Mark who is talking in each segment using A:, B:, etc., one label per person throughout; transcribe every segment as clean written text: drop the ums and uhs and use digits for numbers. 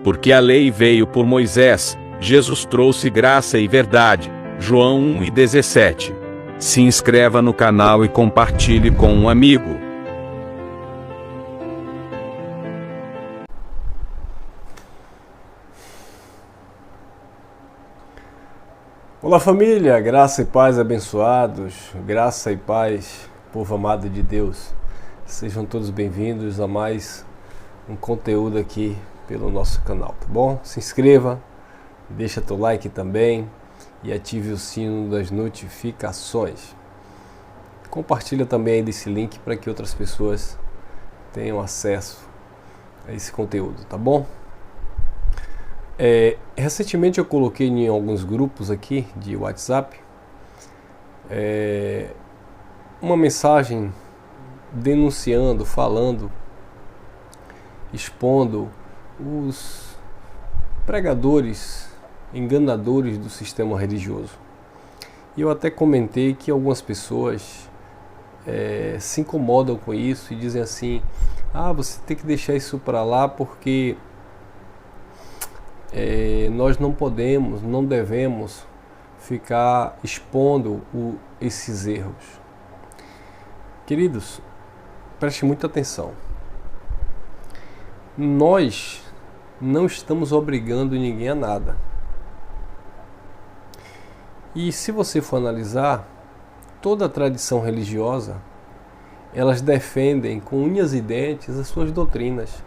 A: Porque a lei veio por Moisés, Jesus trouxe graça e verdade. João 1:17. Se inscreva no canal e compartilhe com um amigo.
B: Olá família, graça e paz abençoados, graça e paz, povo amado de Deus. Sejam todos bem-vindos a mais um conteúdo aqui pelo nosso canal, tá bom? Se inscreva, deixa teu like também e ative o sino das notificações. Compartilha também aí desse link para que outras pessoas tenham acesso a esse conteúdo, tá bom? Recentemente eu coloquei em alguns grupos aqui de WhatsApp uma mensagem denunciando, falando, expondo os pregadores, enganadores do sistema religioso. E eu até comentei que algumas pessoas se incomodam com isso e dizem assim: você tem que deixar isso para lá porque nós não podemos, não devemos ficar expondo esses erros. Queridos, preste muita atenção. Nós não estamos obrigando ninguém a nada. E se você for analisar, toda a tradição religiosa, elas defendem com unhas e dentes as suas doutrinas.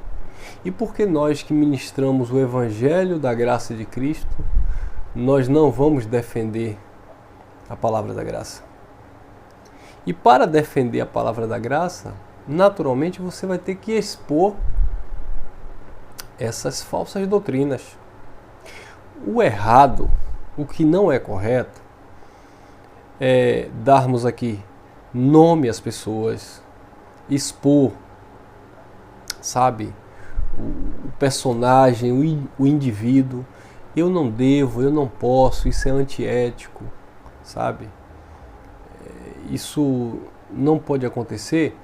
B: E por que nós que ministramos o Evangelho da graça de Cristo, nós não vamos defender a palavra da graça? E para defender a palavra da graça, naturalmente você vai ter que expor essas falsas doutrinas. O errado, o que não é correto, é darmos aqui nome às pessoas, expor, sabe, o personagem, o indivíduo. Eu não devo, eu não posso, isso é antiético, sabe? Isso não pode acontecer.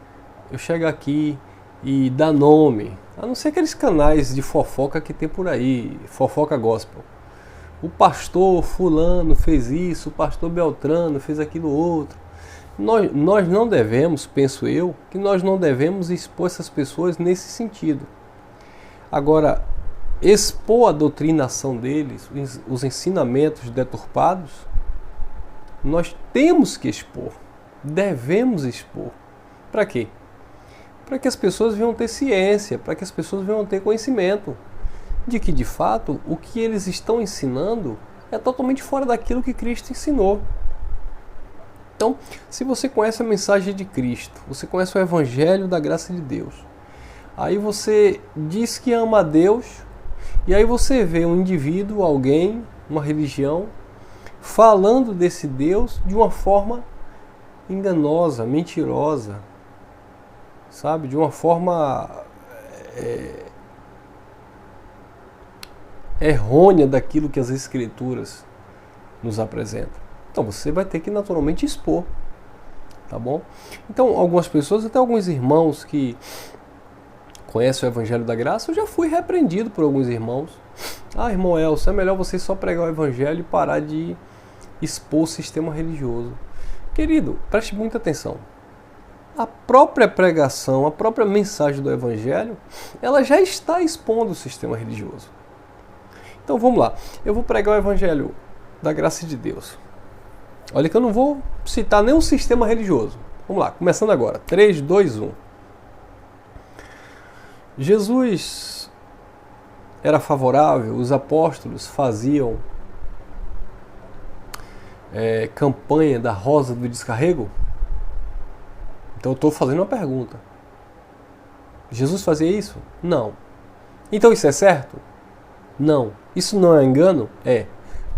B: Eu chego aqui e dar nome, a não ser aqueles canais de fofoca que tem por aí, fofoca gospel. O pastor fulano fez isso, o pastor Beltrano fez aquilo outro. Nós não devemos, penso eu, que nós não devemos expor essas pessoas nesse sentido. Agora, expor a doutrinação deles, os ensinamentos deturpados, nós temos que expor, devemos expor. Para quê? Para que as pessoas venham ter ciência, para que as pessoas venham ter conhecimento de que, de fato, o que eles estão ensinando é totalmente fora daquilo que Cristo ensinou. Então, se você conhece a mensagem de Cristo, você conhece o Evangelho da graça de Deus, aí você diz que ama a Deus, e aí você vê um indivíduo, alguém, uma religião, falando desse Deus de uma forma enganosa, mentirosa, sabe? De uma forma errônea daquilo que as Escrituras nos apresentam. Então você vai ter que naturalmente expor, tá bom? Então algumas pessoas, até alguns irmãos que conhecem o Evangelho da Graça, eu já fui repreendido por alguns irmãos. Irmão Elcio, é melhor você só pregar o Evangelho e parar de expor o sistema religioso. Querido, preste muita atenção. A própria pregação, a própria mensagem do Evangelho, ela já está expondo o sistema religioso. Então vamos lá, eu vou pregar o Evangelho da graça de Deus. Olha que eu não vou citar nenhum sistema religioso. Vamos lá, começando agora. 3, 2, 1. Jesus era favorável, os apóstolos faziam campanha da rosa do descarrego? Então eu estou fazendo uma pergunta. Jesus fazia isso? Não. Então isso é certo? Não. Isso não é engano? É.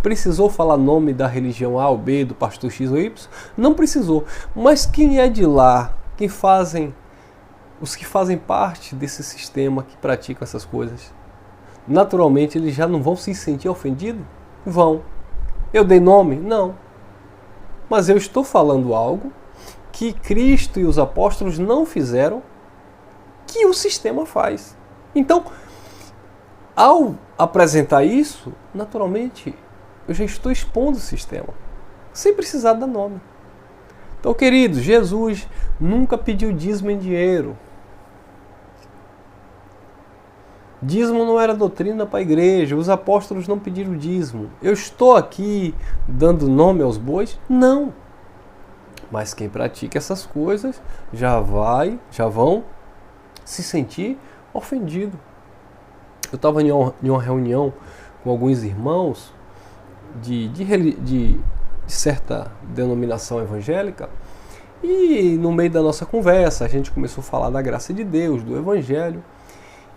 B: Precisou falar nome da religião A ou B, do pastor X ou Y? Não precisou. Mas quem é de lá, os que fazem parte desse sistema, que praticam essas coisas, naturalmente eles já não vão se sentir ofendidos? Vão. Eu dei nome? Não. Mas eu estou falando algo que Cristo e os apóstolos não fizeram, que o sistema faz. Então, ao apresentar isso, naturalmente, eu já estou expondo o sistema, sem precisar dar nome. Então, queridos, Jesus nunca pediu dízimo em dinheiro. Dízimo não era doutrina para a igreja, os apóstolos não pediram dízimo. Eu estou aqui dando nome aos bois? Não. Mas quem pratica essas coisas já vão se sentir ofendido. Eu estava em uma reunião com alguns irmãos de certa denominação evangélica, e no meio da nossa conversa a gente começou a falar da graça de Deus, do Evangelho,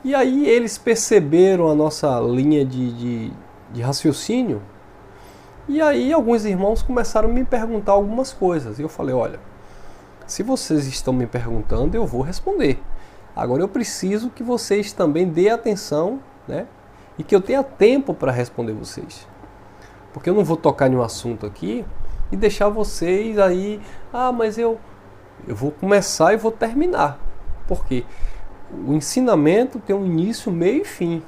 B: e aí eles perceberam a nossa linha de raciocínio, e aí alguns irmãos começaram a me perguntar algumas coisas, e eu falei, olha, se vocês estão me perguntando, eu vou responder. Agora eu preciso que vocês também dêem atenção, né? E que eu tenha tempo para responder vocês. Porque eu não vou tocar em um assunto aqui e deixar vocês aí, mas eu vou começar e vou terminar. Porque o ensinamento tem um início, meio e fim.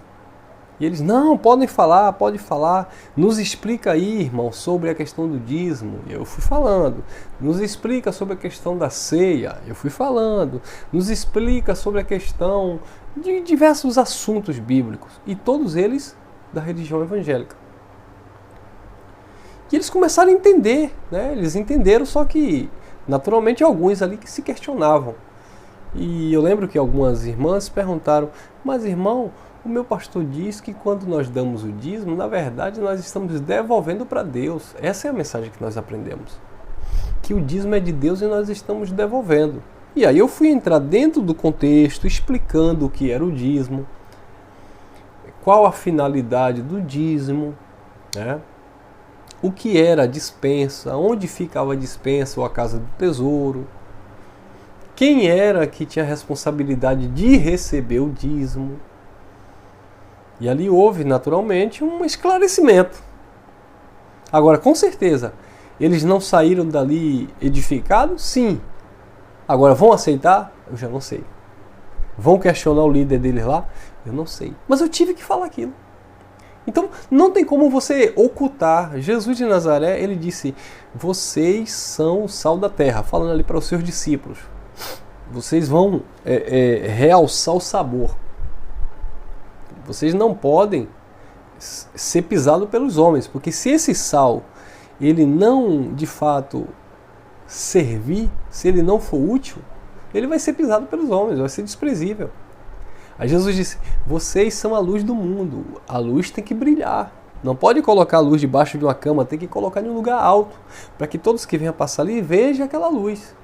B: E eles, não, pode falar, nos explica aí, irmão, sobre a questão do dízimo. E eu fui falando. Nos explica sobre a questão da ceia. Eu fui falando. Nos explica sobre a questão de diversos assuntos bíblicos. E todos eles da religião evangélica. E eles começaram a entender, né? Eles entenderam, só que naturalmente alguns ali que se questionavam. E eu lembro que algumas irmãs perguntaram, mas irmão, o meu pastor diz que quando nós damos o dízimo, na verdade nós estamos devolvendo para Deus. Essa é a mensagem que nós aprendemos. Que o dízimo é de Deus e nós estamos devolvendo. E aí eu fui entrar dentro do contexto, explicando o que era o dízimo, qual a finalidade do dízimo, né? O que era a despensa, onde ficava a despensa ou a casa do tesouro, quem era que tinha a responsabilidade de receber o dízimo. E ali houve, naturalmente, um esclarecimento. Agora, com certeza, eles não saíram dali edificados? Sim. Agora, vão aceitar? Eu já não sei. Vão questionar o líder deles lá? Eu não sei. Mas eu tive que falar aquilo. Então, não tem como você ocultar. Jesus de Nazaré, ele disse, vocês são o sal da terra, falando ali para os seus discípulos. Vocês vão realçar o sabor. Vocês não podem ser pisados pelos homens, porque se esse sal, ele não, de fato, servir, se ele não for útil, ele vai ser pisado pelos homens, vai ser desprezível. Aí Jesus disse, vocês são a luz do mundo, a luz tem que brilhar. Não pode colocar a luz debaixo de uma cama, tem que colocar em um lugar alto, para que todos que venham passar ali vejam aquela luz.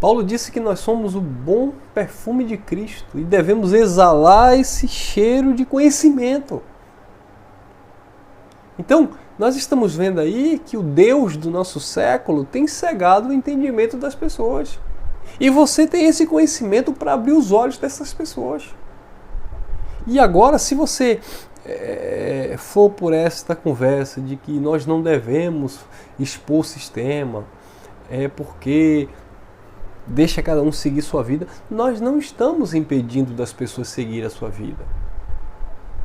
B: Paulo disse que nós somos o bom perfume de Cristo e devemos exalar esse cheiro de conhecimento. Então, nós estamos vendo aí que o Deus do nosso século tem cegado o entendimento das pessoas. E você tem esse conhecimento para abrir os olhos dessas pessoas. E agora, se você for por esta conversa de que nós não devemos expor o sistema, porque deixa cada um seguir sua vida, nós não estamos impedindo das pessoas seguir a sua vida.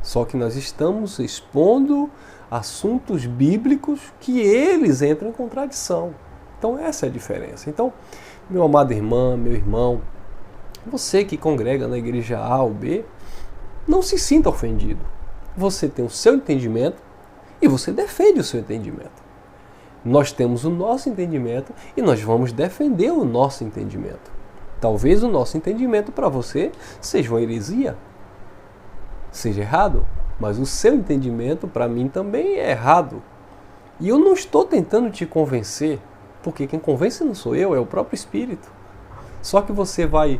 B: Só que nós estamos expondo assuntos bíblicos que eles entram em contradição. Então essa é a diferença. Então, meu amado irmã, meu irmão, você que congrega na igreja A ou B, não se sinta ofendido. Você tem o seu entendimento e você defende o seu entendimento. Nós temos o nosso entendimento e nós vamos defender o nosso entendimento. Talvez o nosso entendimento para você seja uma heresia, seja errado, mas o seu entendimento para mim também é errado. E eu não estou tentando te convencer, porque quem convence não sou eu, é o próprio Espírito. Só que você vai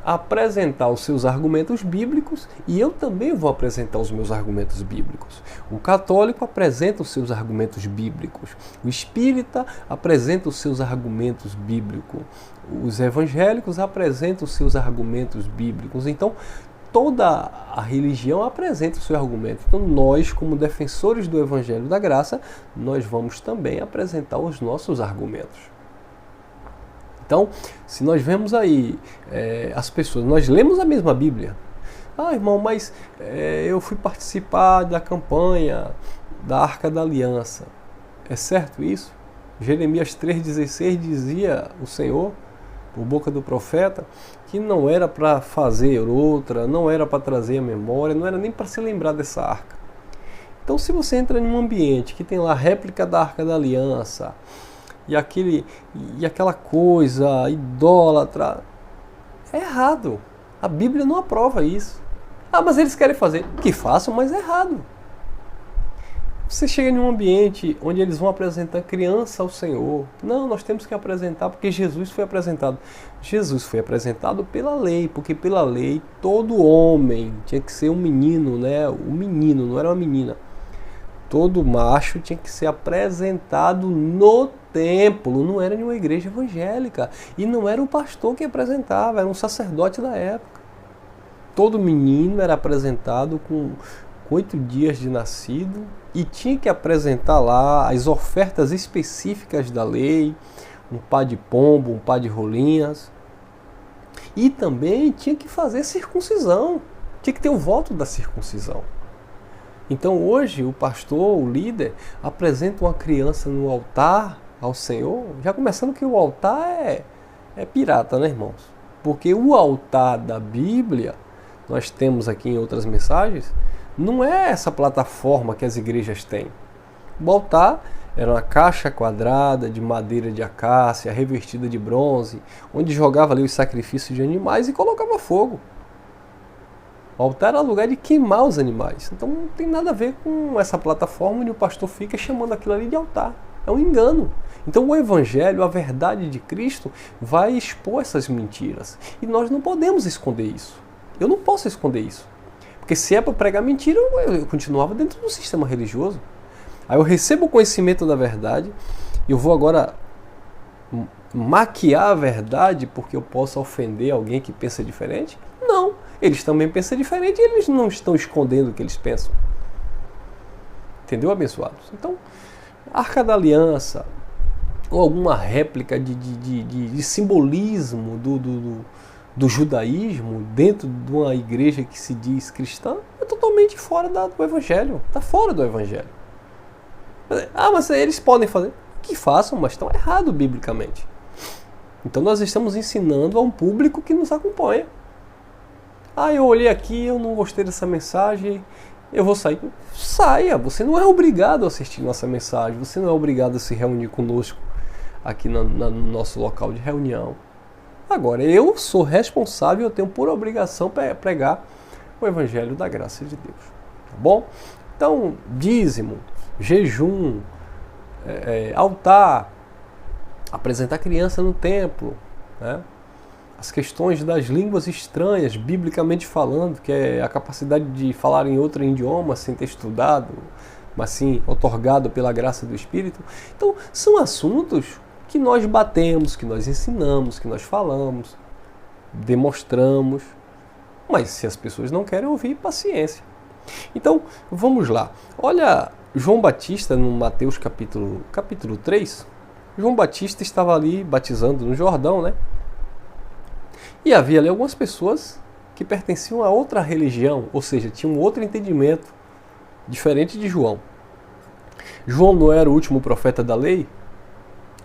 B: apresentar os seus argumentos bíblicos e eu também vou apresentar os meus argumentos bíblicos. O católico apresenta os seus argumentos bíblicos. O espírita apresenta os seus argumentos bíblicos. Os evangélicos apresentam os seus argumentos bíblicos. Então, toda a religião apresenta o seu argumento. Então, nós, como defensores do Evangelho da Graça, nós vamos também apresentar os nossos argumentos. Então, se nós vemos aí as pessoas, nós lemos a mesma Bíblia, Ah, irmão, mas eu fui participar da campanha da Arca da Aliança. É certo isso? Jeremias 3,16 dizia o Senhor, por boca do profeta, que não era para fazer outra, não era para trazer a memória, não era nem para se lembrar dessa arca. Então, se você entra em um ambiente que tem lá a réplica da Arca da Aliança e aquela coisa idólatra, é errado. A Bíblia não aprova isso. Ah, mas eles querem fazer. Que façam, mas é errado. Você chega em um ambiente onde eles vão apresentar criança ao Senhor. Não, nós temos que apresentar porque Jesus foi apresentado. Jesus foi apresentado pela lei, porque pela lei todo homem tinha que ser um menino, né? O menino, não era uma menina. Todo macho tinha que ser apresentado no templo, não era em uma igreja evangélica. E não era o pastor que apresentava, era um sacerdote da época. Todo menino era apresentado com 8 dias de nascido e tinha que apresentar lá as ofertas específicas da lei, um par de pombo, um par de rolinhas. E também tinha que fazer circuncisão, tinha que ter o voto da circuncisão. Então hoje o pastor, o líder, apresenta uma criança no altar ao Senhor, já começando que o altar é pirata, né, irmãos? Porque o altar da Bíblia, nós temos aqui em outras mensagens, não é essa plataforma que as igrejas têm. O altar era uma caixa quadrada de madeira de acácia, revestida de bronze, onde jogava ali os sacrifícios de animais e colocava fogo. O altar era lugar de queimar os animais. Então não tem nada a ver com essa plataforma onde o pastor fica chamando aquilo ali de altar. É um engano. Então o Evangelho, a verdade de Cristo, vai expor essas mentiras. E nós não podemos esconder isso. Eu não posso esconder isso. Porque se é para pregar mentira, eu continuava dentro do sistema religioso. Aí eu recebo o conhecimento da verdade, e eu vou agora maquiar a verdade porque eu posso ofender alguém que pensa diferente? Não. Eles também pensam diferente e eles não estão escondendo o que eles pensam. Entendeu, abençoados? Então, Arca da Aliança, ou alguma réplica de simbolismo do judaísmo dentro de uma igreja que se diz cristã, é totalmente fora do Evangelho. Está fora do Evangelho. Ah, mas eles podem fazer. Que façam, mas estão errados biblicamente. Então nós estamos ensinando a um público que nos acompanha. Ah, eu olhei aqui, eu não gostei dessa mensagem, eu vou sair. Saia, você não é obrigado a assistir nossa mensagem, você não é obrigado a se reunir conosco aqui no nosso local de reunião. Agora, eu sou responsável, eu tenho por obrigação para pregar o Evangelho da graça de Deus. Tá bom? Então, dízimo, jejum, altar, apresentar criança no templo, né? As questões das línguas estranhas, biblicamente falando, que é a capacidade de falar em outro idioma sem ter estudado, mas sim otorgado pela graça do Espírito. Então, são assuntos que nós batemos, que nós ensinamos, que nós falamos, demonstramos, mas se as pessoas não querem ouvir, paciência. Então, vamos lá. Olha João Batista no Mateus capítulo 3. João Batista estava ali batizando no Jordão, né? E havia ali algumas pessoas que pertenciam a outra religião, ou seja, tinham outro entendimento diferente de João. João não era o último profeta da lei?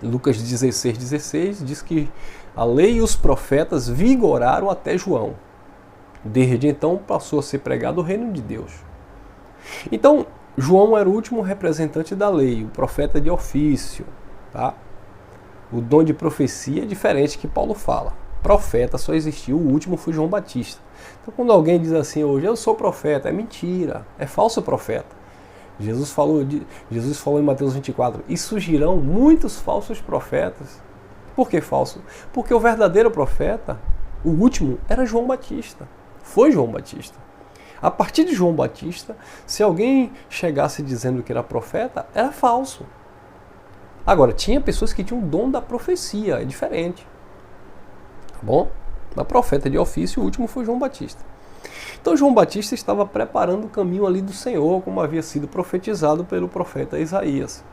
B: Lucas 16:16 diz que a lei e os profetas vigoraram até João. Desde então passou a ser pregado o reino de Deus. Então, João era o último representante da lei, o profeta de ofício. Tá? O dom de profecia é diferente que Paulo fala. Profeta só existiu, o último foi João Batista. Então quando alguém diz assim hoje, eu sou profeta, é mentira, é falso profeta. Jesus falou em Mateus 24, e surgirão muitos falsos profetas. Por que falso? Porque o verdadeiro profeta, o último, era João Batista. Foi João Batista. A partir de João Batista, se alguém chegasse dizendo que era profeta, era falso. Agora, tinha pessoas que tinham o dom da profecia, é diferente. Tá bom? Mas profeta de ofício, o último foi João Batista. Então João Batista estava preparando o caminho ali do Senhor, como havia sido profetizado pelo profeta Isaías.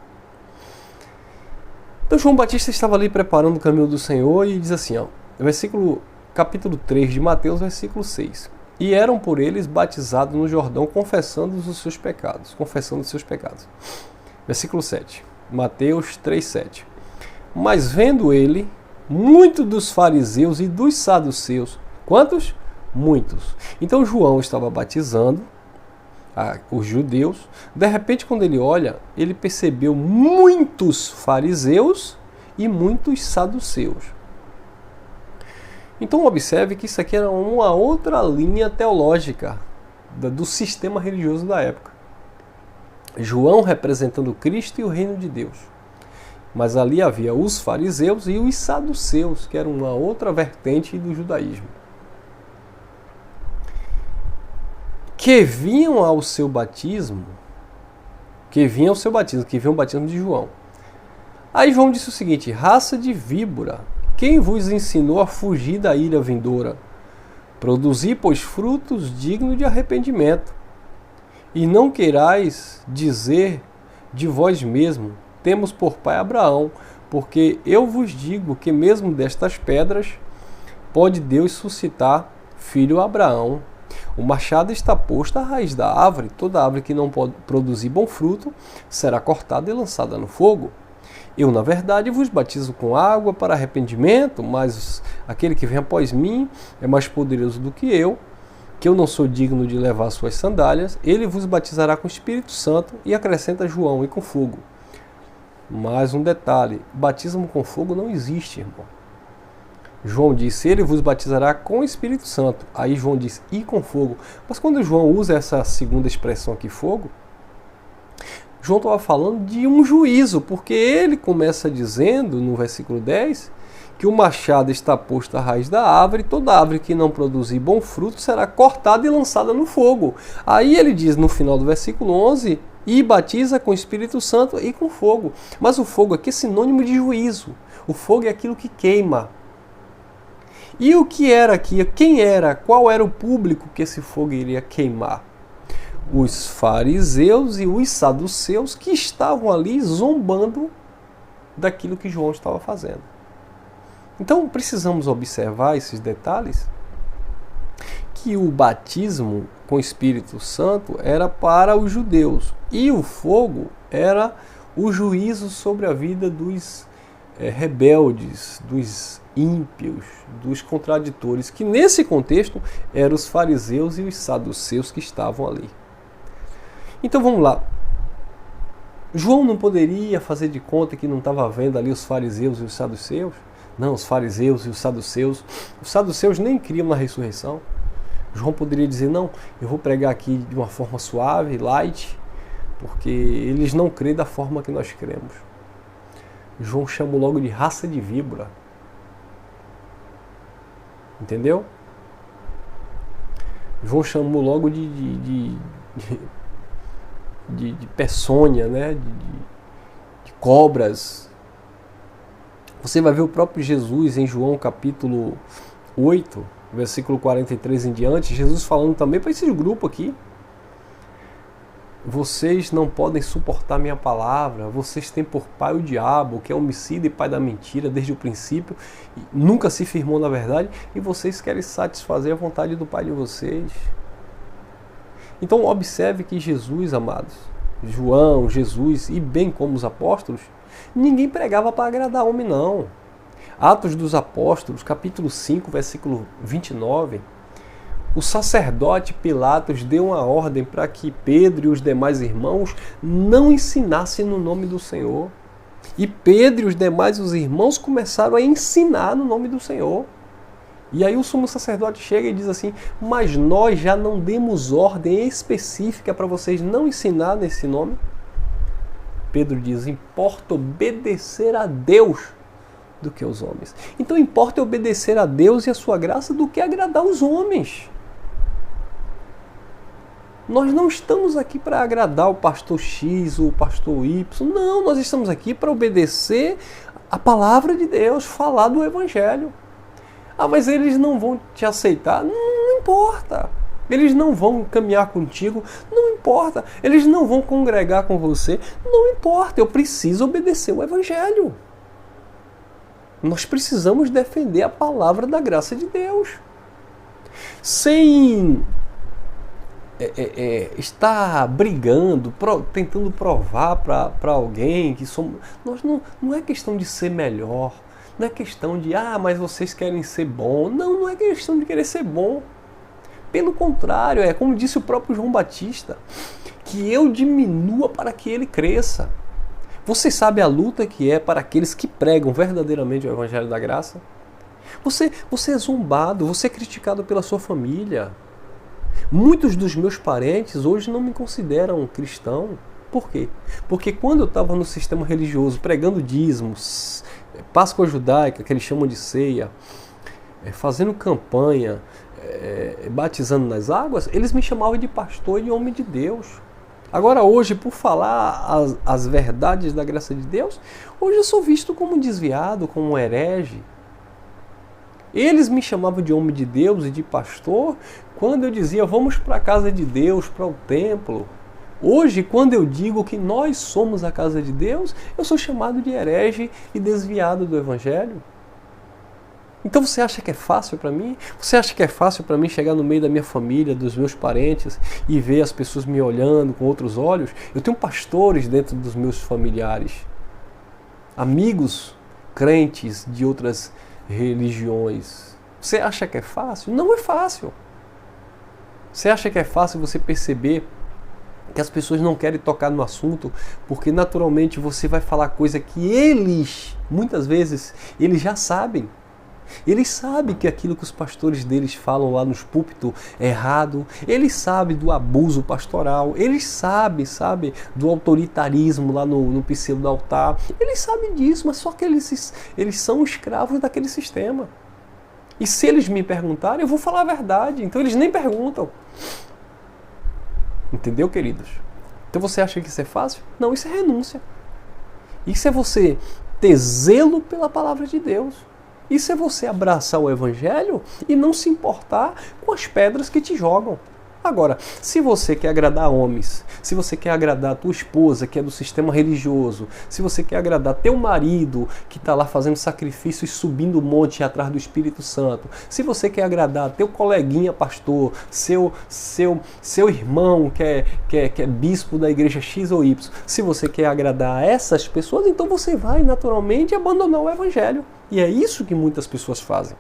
B: Então João Batista estava ali preparando o caminho do Senhor e diz assim, ó, capítulo 3 de Mateus, versículo 6. e eram por eles batizados no Jordão, confessando os seus pecados. Versículo 7. Mateus 3,7. Mas vendo ele, muitos dos fariseus e dos saduceus. Quantos? Muitos. Então João estava batizando os judeus. De repente, quando ele olha, ele percebeu muitos fariseus e muitos saduceus. Então observe que isso aqui era uma outra linha teológica do sistema religioso da época. João representando Cristo e o reino de Deus. Mas ali havia os fariseus e os saduceus, que eram uma outra vertente do judaísmo, que vinham ao batismo de João. Aí João disse o seguinte: raça de víbora, quem vos ensinou a fugir da ira vindoura? Produzi, pois, frutos dignos de arrependimento. E não queirais dizer de vós mesmo, temos por pai Abraão, porque eu vos digo que mesmo destas pedras pode Deus suscitar filho a Abraão. O machado está posto à raiz da árvore, toda árvore que não pode produzir bom fruto será cortada e lançada no fogo. Eu, na verdade, vos batizo com água para arrependimento, mas aquele que vem após mim é mais poderoso do que eu não sou digno de levar suas sandálias. Ele vos batizará com o Espírito Santo, e acrescenta João, e com fogo. Mais um detalhe: batismo com fogo não existe, irmão. João disse: ele vos batizará com o Espírito Santo. Aí João disse: e com fogo. Mas quando João usa essa segunda expressão aqui, fogo, João estava falando de um juízo, porque ele começa dizendo, no versículo 10, que o machado está posto à raiz da árvore, toda árvore que não produzir bom fruto será cortada e lançada no fogo. Aí ele diz no final do versículo 11, e batiza com o Espírito Santo e com fogo. Mas o fogo aqui é sinônimo de juízo. O fogo é aquilo que queima. E o que era aqui? Qual era o público que esse fogo iria queimar? Os fariseus e os saduceus, que estavam ali zombando daquilo que João estava fazendo. Então precisamos observar esses detalhes, que o batismo com o Espírito Santo era para os judeus e o fogo era o juízo sobre a vida dos rebeldes, dos ímpios, dos contraditores, que nesse contexto eram os fariseus e os saduceus que estavam ali. Então vamos lá. João não poderia fazer de conta que não estava vendo ali os fariseus e os saduceus? Não, os fariseus e os saduceus nem criam na ressurreição. João poderia dizer: não, eu vou pregar aqui de uma forma suave, light, porque eles não creem da forma que nós cremos. João chamou logo de raça de víbora. Entendeu? João chamou logo de peçonha, né? de cobras. Você vai ver o próprio Jesus em João capítulo 8, versículo 43 em diante, Jesus falando também para esse grupo aqui: vocês não podem suportar minha palavra, vocês têm por pai o diabo, que é homicida e pai da mentira desde o princípio, nunca se firmou na verdade, e vocês querem satisfazer a vontade do pai de vocês. Então observe que Jesus, amados, João, Jesus e bem como os apóstolos, ninguém pregava para agradar homem, não. Atos dos Apóstolos, capítulo 5, versículo 29, o sacerdote Pilatos deu uma ordem para que Pedro e os demais irmãos não ensinassem no nome do Senhor. E Pedro e os demais irmãos começaram a ensinar no nome do Senhor. E aí o sumo sacerdote chega e diz assim: mas nós já não demos ordem específica para vocês não ensinar nesse nome? Pedro diz: importa obedecer a Deus do que aos homens. Então importa obedecer a Deus e a sua graça do que agradar os homens. Nós não estamos aqui para agradar o pastor X ou o pastor Y. Não, nós estamos aqui para obedecer a palavra de Deus, falar do Evangelho. Ah, mas eles não vão te aceitar? Não importa. Eles não vão caminhar contigo? Não importa. Eles não vão congregar com você? Não importa. Eu preciso obedecer o Evangelho. Nós precisamos defender a palavra da graça de Deus. sem estar brigando, tentando provar para alguém que somos. Não é questão de ser melhor, não é questão de, mas vocês querem ser bom. Não é questão de querer ser bom. Pelo contrário, é como disse o próprio João Batista, que eu diminua para que ele cresça. Você sabe a luta que é para aqueles que pregam verdadeiramente o Evangelho da Graça? Você é zombado, você é criticado pela sua família. Muitos dos meus parentes hoje não me consideram cristão. Por quê? Porque quando eu estava no sistema religioso pregando dízimos, Páscoa judaica, que eles chamam de ceia, fazendo campanha, batizando nas águas, eles me chamavam de pastor e de homem de Deus. Agora hoje, por falar as verdades da graça de Deus, hoje eu sou visto como um desviado, como um herege. Eles me chamavam de homem de Deus e de pastor quando eu dizia vamos para a casa de Deus, para o templo. Hoje, quando eu digo que nós somos a casa de Deus, eu sou chamado de herege e desviado do Evangelho. Então você acha que é fácil para mim? Você acha que é fácil para mim chegar no meio da minha família, dos meus parentes e ver as pessoas me olhando com outros olhos? Eu tenho pastores dentro dos meus familiares, amigos crentes de outras religiões. Você acha que é fácil? Não é fácil. Você acha que é fácil você perceber que as pessoas não querem tocar no assunto porque naturalmente você vai falar coisa que eles, muitas vezes, eles já sabem. Eles sabem que aquilo que os pastores deles falam lá nos púlpitos é errado. Eles sabem do abuso pastoral. Eles sabem do autoritarismo lá no pseudo altar. Eles sabem disso, mas só que eles são escravos daquele sistema. E se eles me perguntarem, eu vou falar a verdade. Então eles nem perguntam. Entendeu, queridos? Então você acha que isso é fácil? Não, isso é renúncia. Isso é você ter zelo pela palavra de Deus. Isso é você abraçar o Evangelho e não se importar com as pedras que te jogam. Agora, se você quer agradar homens, se você quer agradar a tua esposa, que é do sistema religioso, se você quer agradar teu marido, que está lá fazendo sacrifício e subindo o monte atrás do Espírito Santo, se você quer agradar teu coleguinha pastor, seu irmão que é bispo da igreja X ou Y, se você quer agradar essas pessoas, então você vai naturalmente abandonar o Evangelho. E é isso que muitas pessoas fazem.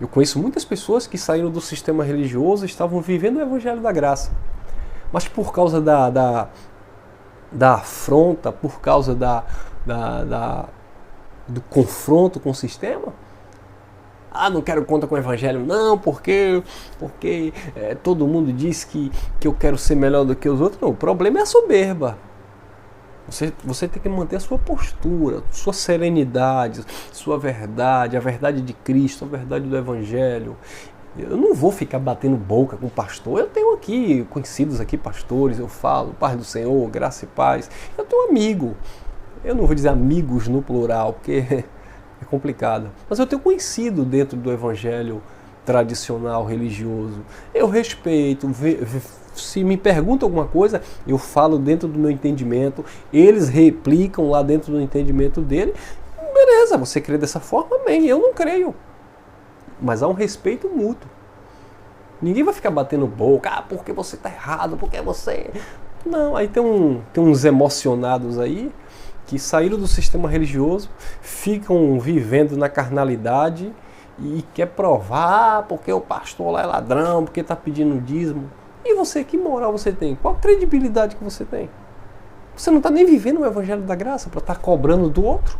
B: Eu conheço muitas pessoas que saíram do sistema religioso e estavam vivendo o Evangelho da Graça. Mas por causa da afronta, por causa do confronto com o sistema, não quero conta com o Evangelho não, porque todo mundo diz que eu quero ser melhor do que os outros. Não, o problema é a soberba. Você tem que manter a sua postura, sua serenidade, sua verdade, a verdade de Cristo, a verdade do Evangelho. Eu não vou ficar batendo boca com o pastor. Eu tenho aqui conhecidos aqui pastores, eu falo, paz do Senhor, graça e paz. Eu tenho amigo. Eu não vou dizer amigos no plural, porque é complicado. Mas eu tenho conhecido dentro do Evangelho tradicional, religioso. Eu respeito, se me perguntam alguma coisa, eu falo dentro do meu entendimento, eles replicam lá dentro do entendimento dele. Beleza, você crê dessa forma? Amém. Eu não creio. Mas há um respeito mútuo. Ninguém vai ficar batendo boca, porque você está errado, porque você... Não, aí tem uns emocionados aí que saíram do sistema religioso, ficam vivendo na carnalidade e quer provar porque o pastor lá é ladrão, porque está pedindo dízimo. E você, que moral você tem? Qual a credibilidade que você tem? Você não está nem vivendo o Evangelho da Graça para estar cobrando do outro.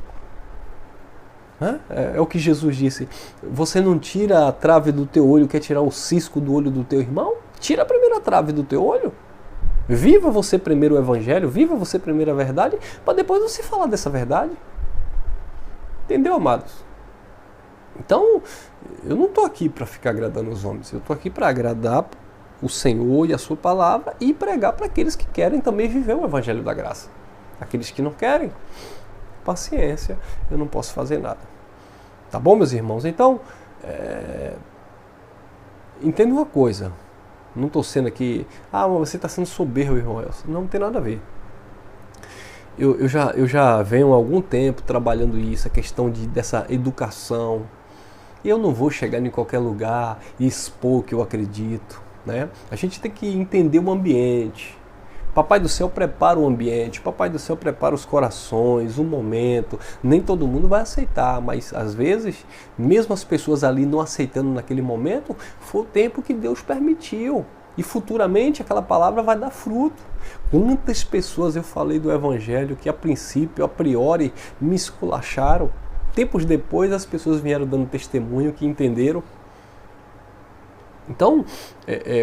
B: É o que Jesus disse. Você não tira a trave do teu olho, quer tirar o cisco do olho do teu irmão? Tira a primeira trave do teu olho. Viva você primeiro o Evangelho, viva você primeiro a verdade, para depois você falar dessa verdade. Entendeu, amados? Então, eu não estou aqui para ficar agradando os homens. Eu estou aqui para agradar o Senhor e a sua palavra e pregar para aqueles que querem também viver o Evangelho da Graça. Aqueles que não querem, paciência, eu não posso fazer nada. Tá bom, meus irmãos? Então, entenda uma coisa. Não estou sendo aqui, mas você está sendo soberbo, irmão. Não tem nada a ver. Eu já venho há algum tempo trabalhando isso, a questão dessa educação, Eu não vou chegar em qualquer lugar e expor o que eu acredito, né? A gente tem que entender o ambiente. Papai do céu prepara o ambiente, Papai do céu prepara os corações, o momento. Nem todo mundo vai aceitar, mas às vezes, mesmo as pessoas ali não aceitando naquele momento, foi o tempo que Deus permitiu. E futuramente aquela palavra vai dar fruto. Quantas pessoas eu falei do Evangelho que a princípio, a priori, me esculacharam. Tempos depois as pessoas vieram dando testemunho que entenderam. Então,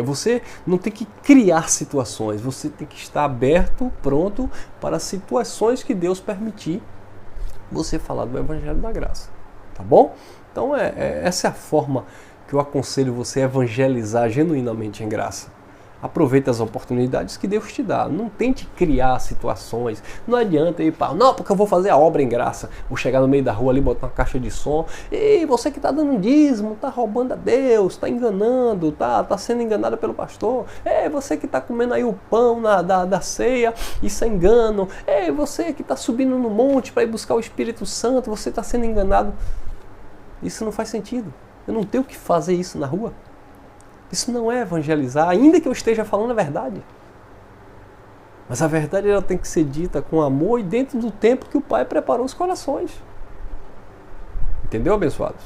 B: você não tem que criar situações, você tem que estar aberto, pronto para situações que Deus permitir você falar do Evangelho da Graça. Tá bom? Então, essa é a forma que eu aconselho você a evangelizar genuinamente em graça. Aproveite as oportunidades que Deus te dá. Não tente criar situações. Não adianta ir para... Não, porque eu vou fazer a obra em graça. Vou chegar no meio da rua ali, botar uma caixa de som. E você que está dando dízimo, está roubando a Deus, está enganando, tá sendo enganado pelo pastor. Você que está comendo aí o pão da ceia, isso é engano. Você que está subindo no monte para ir buscar o Espírito Santo, você está sendo enganado. Isso não faz sentido. Eu não tenho que fazer isso na rua. Isso não é evangelizar, ainda que eu esteja falando a verdade. Mas a verdade ela tem que ser dita com amor e dentro do tempo que o Pai preparou os corações. Entendeu, abençoados?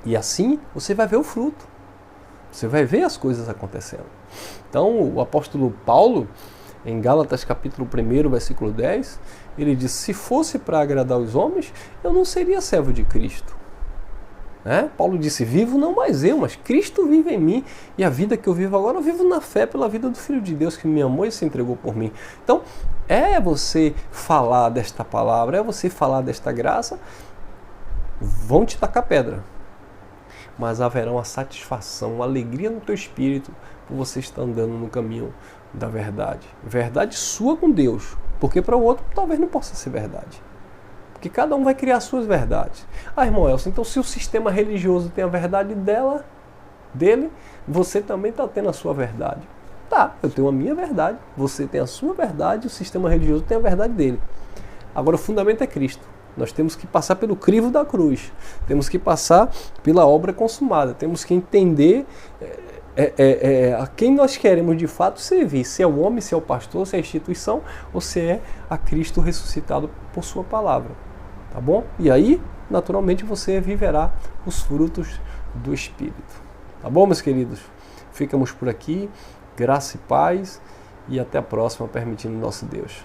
B: E assim você vai ver o fruto. Você vai ver as coisas acontecendo. Então, o apóstolo Paulo, em Gálatas capítulo 1, versículo 10, ele diz, se fosse para agradar os homens, eu não seria servo de Cristo. Paulo disse, vivo não mais eu, mas Cristo vive em mim, e a vida que eu vivo agora, eu vivo na fé pela vida do Filho de Deus que me amou e se entregou por mim. Então, você falar desta palavra, você falar desta graça, vão te tacar pedra, mas haverá uma satisfação, uma alegria no teu espírito por você estar andando no caminho da verdade. Verdade sua com Deus, porque para o outro talvez não possa ser verdade. Porque cada um vai criar suas verdades. Irmão Elcio, então se o sistema religioso tem a verdade dele, você também está tendo a sua verdade. Tá, eu tenho a minha verdade, você tem a sua verdade, o sistema religioso tem a verdade dele. Agora o fundamento é Cristo. Nós temos que passar pelo crivo da cruz. Temos que passar pela obra consumada. Temos que entender a quem nós queremos de fato servir. Se é o homem, se é o pastor, se é a instituição, ou se é a Cristo ressuscitado por sua palavra. Tá bom? E aí, naturalmente, você viverá os frutos do Espírito. Tá bom, meus queridos? Ficamos por aqui. Graça e paz. E até a próxima, permitindo nosso Deus.